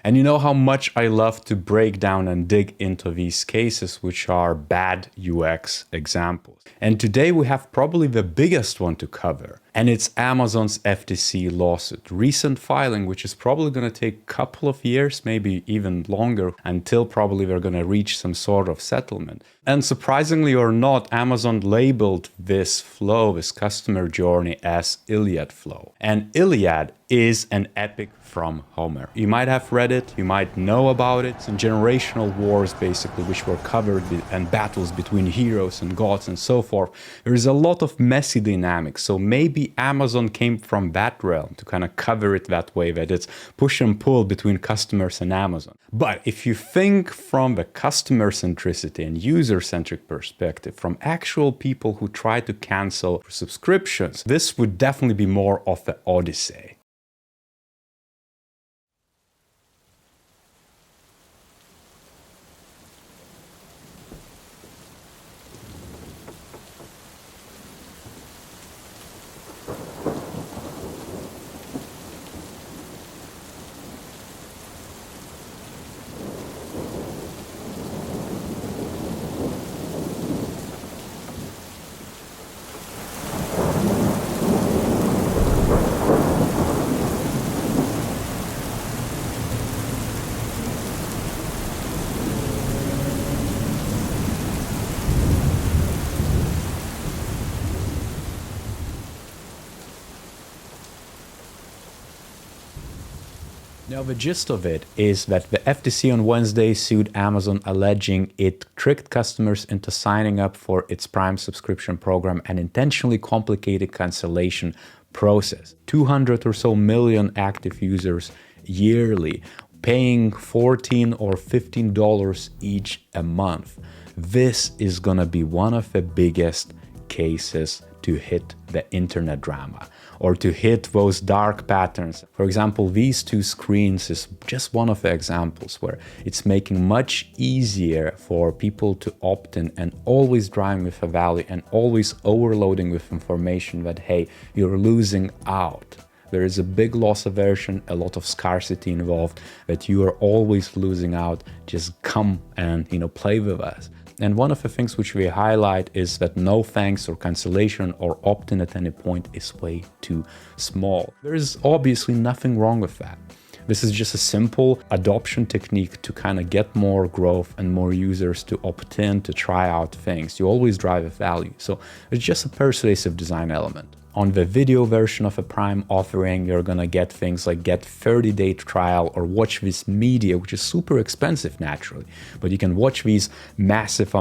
And you know how much I love to break down and dig into these cases, which are bad UX examples. And today we have probably the biggest one to cover, and it's Amazon's FTC lawsuit. Recent filing, which is probably going to take a couple of years, maybe even longer, until probably we're going to reach some sort of settlement. And surprisingly or not, Amazon labeled this flow, this customer journey, as Iliad Flow. And Iliad is an epic from Homer. You might have read it, you might know about it. Some generational wars, basically, which were covered, and battles between heroes and gods and so forth. There is a lot of messy dynamics, so maybe Amazon came from that realm to kind of cover it that way, that it's push and pull between customers and Amazon. But if you think from the customer centricity and user-centric perspective, from actual people who try to cancel subscriptions, this would definitely be more of the Odyssey. Now, the gist of it is that the FTC on Wednesday sued Amazon, alleging it tricked customers into signing up for its Prime subscription program and intentionally complicated cancellation process. 200 or so million active users yearly, paying $14 or $15 each a month. This is gonna be one of the biggest cases to hit the internet drama, or to hit those dark patterns. For example, these two screens is just one of the examples where it's making much easier for people to opt in and always driving with a value and always overloading with information that, hey, you're losing out. There is a big loss aversion, a lot of scarcity involved, that you are always losing out. Just come and, play with us. And one of the things which we highlight is that no thanks or cancellation or opt-in at any point is way too small. There is obviously nothing wrong with that. This is just a simple adoption technique to kind of get more growth and more users to opt in, to try out things. You always drive a value. So it's just a persuasive design element. On the video version of a Prime offering, you're gonna get things like get 30-day trial or watch this media, which is super expensive naturally, but you can watch these massive,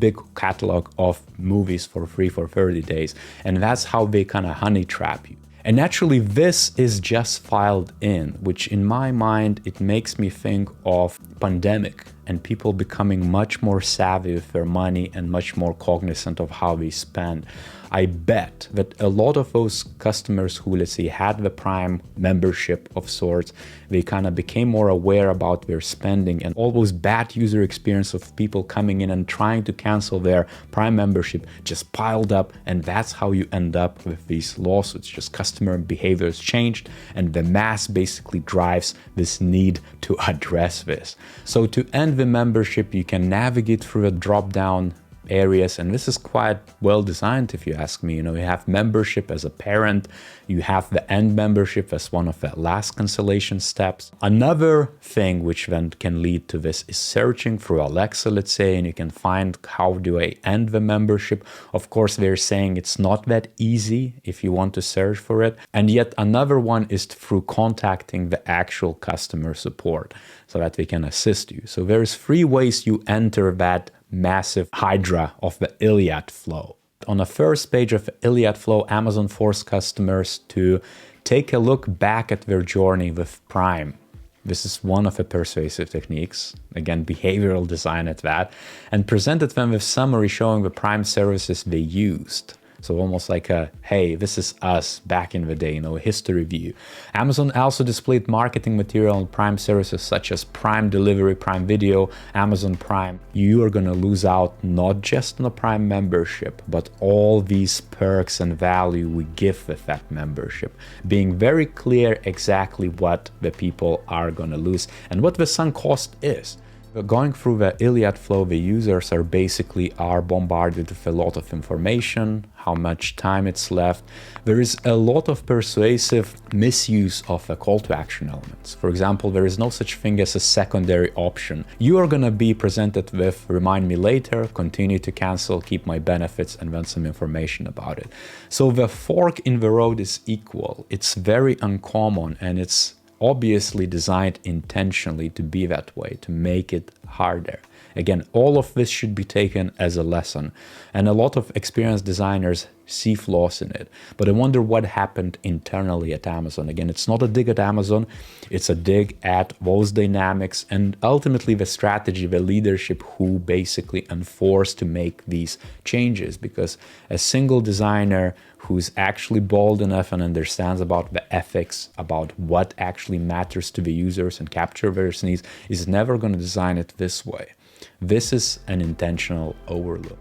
big catalog of movies for free for 30 days. And that's how they kind of honey trap you. And naturally, this is just filed in, which in my mind, it makes me think of pandemic and people becoming much more savvy with their money and much more cognizant of how they spend. I bet that a lot of those customers who, let's say, had the Prime membership of sorts, they kind of became more aware about their spending, and all those bad user experience of people coming in and trying to cancel their Prime membership just piled up, and that's how you end up with these lawsuits. Just customer behaviors changed, and the mass basically drives this need to address this. So to end the membership, you can navigate through a drop-down areas, and this is quite well designed if you ask me. You have membership as a parent, you have the end membership as one of the last cancellation steps. Another thing which then can lead to this is searching through Alexa, let's say, and you can find how do I end the membership. Of course, they're saying it's not that easy if you want to search for it. And yet another one is through contacting the actual customer support so that they can assist you. So there's 3 ways you enter that massive hydra of the Iliad Flow. On the first page of the Iliad Flow, Amazon forced customers to take a look back at their journey with Prime. This is one of the persuasive techniques, again, behavioral design at that, and presented them with summary showing the Prime services they used. So almost like a, hey, this is us back in the day, a history view. Amazon also displayed marketing material on Prime services such as Prime Delivery, Prime Video, Amazon Prime. You are gonna lose out not just on a Prime membership, but all these perks and value we give with that membership. Being very clear exactly what the people are gonna lose and what the sunk cost is. Going through the Iliad Flow, the users are bombarded with a lot of information, how much time it's left. There is a lot of persuasive misuse of the call to action elements. For example, there is no such thing as a secondary option. You are gonna be presented with remind me later, continue to cancel, keep my benefits, and then some information about it. So the fork in the road is equal. It's very uncommon, and it's obviously designed intentionally to be that way, to make it harder. Again, all of this should be taken as a lesson, and a lot of experienced designers see flaws in it. But I wonder what happened internally at Amazon. Again, it's not a dig at Amazon, it's a dig at those dynamics and ultimately the strategy, the leadership who basically enforced to make these changes, because a single designer who's actually bold enough and understands about the ethics, about what actually matters to the users and capture their needs, is never going to design it this way. This is an intentional overlook.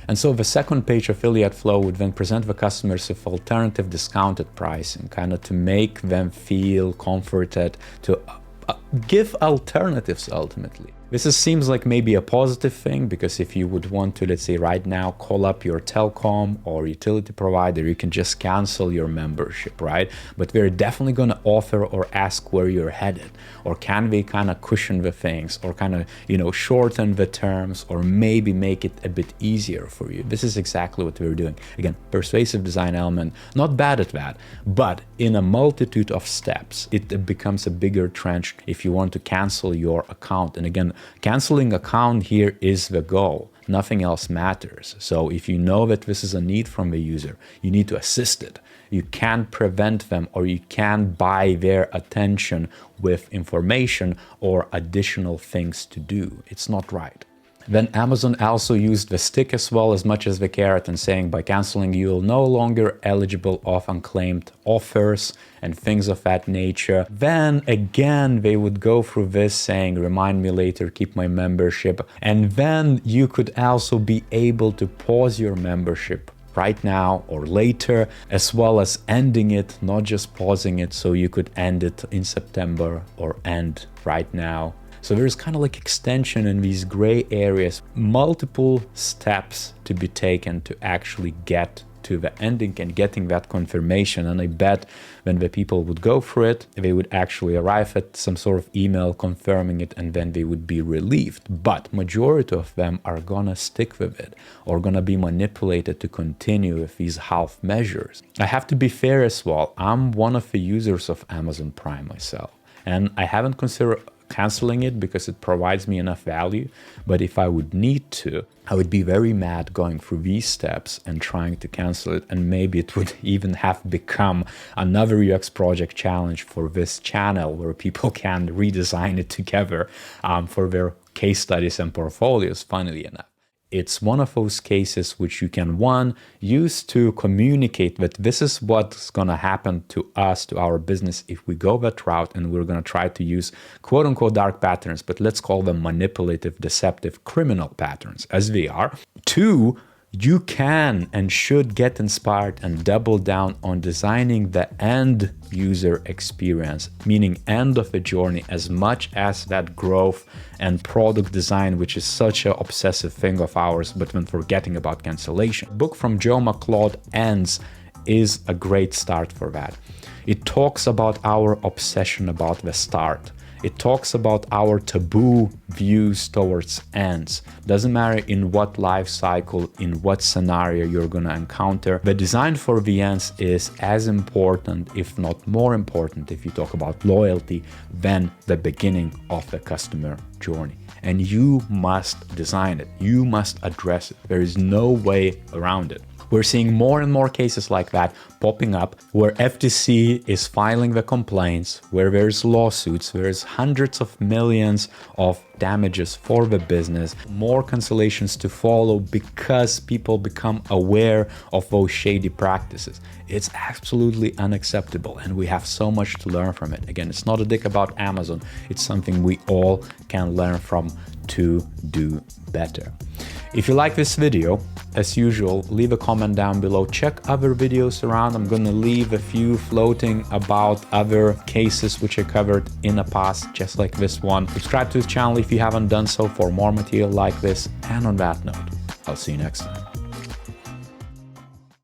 And so the second page of Iliad Flow would then present the customers with alternative discounted pricing, kind of to make them feel comforted, to give alternatives ultimately. This seems like maybe a positive thing, because if you would want to, let's say right now, call up your telecom or utility provider, you can just cancel your membership, right? But they're definitely going to offer or ask where you're headed, or can they kind of cushion the things, or kind of, shorten the terms, or maybe make it a bit easier for you. This is exactly what we're doing. Again, persuasive design element, not bad at that, but in a multitude of steps, it becomes a bigger trench if you want to cancel your account. And again, canceling account here is the goal. Nothing else matters. So if you know that this is a need from the user, you need to assist it. You can't prevent them, or you can't buy their attention with information or additional things to do. It's not right. Then Amazon also used the stick as well as much as the carrot, and saying by canceling you will no longer eligible of unclaimed offers and things of that nature. Then again they would go through this saying remind me later, keep my membership, and then you could also be able to pause your membership right now or later, as well as ending it, not just pausing it, so you could end it in September or end right now. So there's kind of like extension in these gray areas, multiple steps to be taken to actually get to the ending and getting that confirmation. And I bet when the people would go through it, they would actually arrive at some sort of email confirming it, and then they would be relieved. But majority of them are gonna stick with it, or gonna be manipulated to continue with these half measures. I have to be fair as well. I'm one of the users of Amazon Prime myself, and I haven't considered canceling it because it provides me enough value. But if I would need to, I would be very mad going through these steps and trying to cancel it. And maybe it would even have become another UX project challenge for this channel, where people can redesign it together for their case studies and portfolios, funnily enough. It's one of those cases which you can, one, use to communicate that this is what's going to happen to us, to our business, if we go that route, and we're going to try to use quote unquote dark patterns, but let's call them manipulative, deceptive, criminal patterns, as they are. Two, you can and should get inspired and double down on designing the end user experience, meaning end of the journey, as much as that growth and product design, which is such an obsessive thing of ours, but when forgetting about cancellation. Book from Joe McLeod, Ends, is a great start for that. It talks about our obsession about the start. It talks about our taboo views towards ends. Doesn't matter in what life cycle, in what scenario you're gonna encounter. The design for the ends is as important, if not more important, if you talk about loyalty, than the beginning of the customer journey. And you must design it. You must address it. There is no way around it. We're seeing more and more cases like that popping up where FTC is filing the complaints, where there's lawsuits, there's hundreds of millions of damages for the business, more cancellations to follow because people become aware of those shady practices. It's absolutely unacceptable, and we have so much to learn from it. Again, it's not a dig about Amazon, it's something we all can learn from to do better. If you like this video, as usual, leave a comment down below. Check other videos around. I'm gonna leave a few floating about other cases which I covered in the past, just like this one. Subscribe to the channel if you haven't done so for more material like this. And on that note, I'll see you next time.